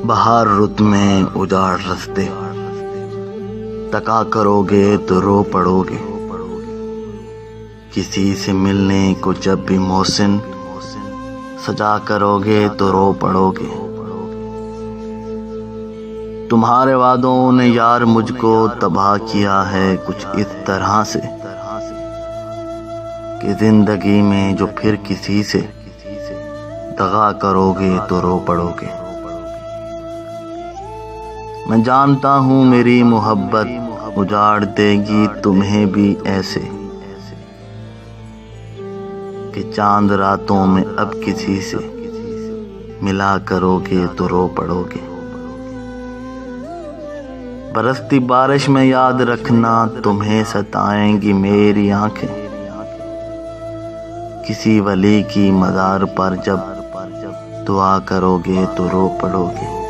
بہار رت میں اجاڑ رستے، تکا کرو گے تو رو پڑو گے۔ کسی سے ملنے کو جب بھی محسن سجا کرو گے تو رو پڑو گے۔ تمہارے وعدوں نے یار مجھ کو تباہ کیا ہے کچھ اس طرح سے کہ زندگی میں جو پھر کسی سے دغا کرو گے تو رو پڑو گے۔ میں جانتا ہوں میری محبت اجاڑ دے گی تمہیں بھی ایسے کہ چاند راتوں میں اب کسی سے ملا کرو گے تو رو پڑو گے۔ برستی بارش میں یاد رکھنا تمہیں ستائیں گی میری آنکھیں، کسی ولی کی مزار پر جب دعا کرو گے تو رو پڑو گے۔